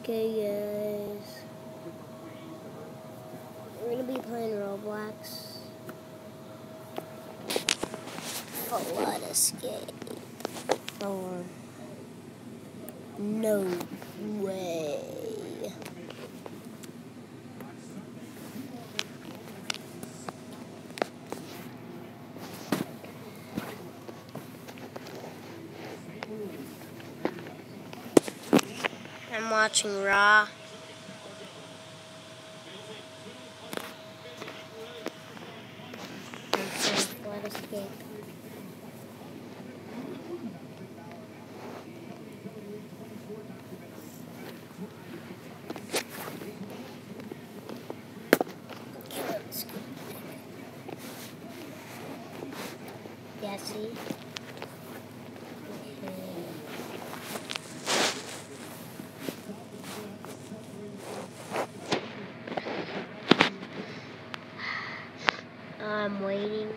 Okay, guys. We're gonna be playing Roblox. Flood escape. Oh, no way. I'm watching Raw. Flood escape. Yeah, see? I'm waiting.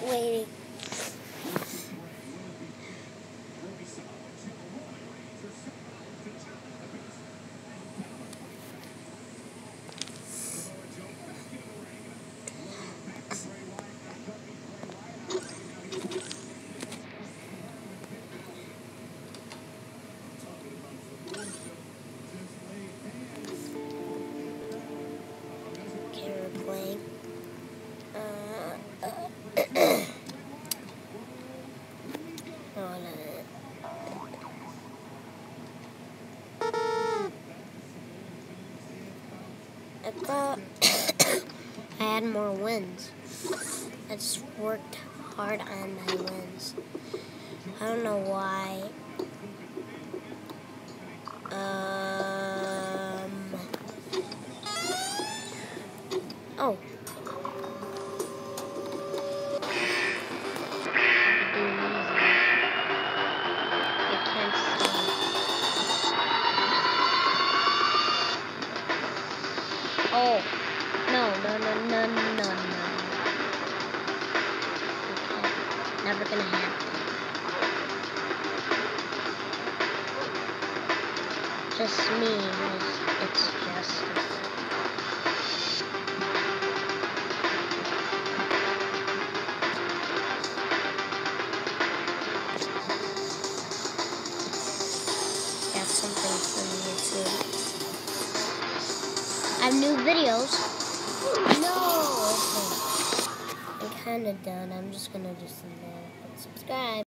Waiting. Okay, we're playing. I thought I had more wins. I just worked hard on my wins. I don't know why. Oh. I can't see. Oh. No. Okay. Never gonna happen. Just me. It's just. That's something from YouTube. I have new videos. No! Okay. I'm kind of done. I'm just gonna do some more. Subscribe.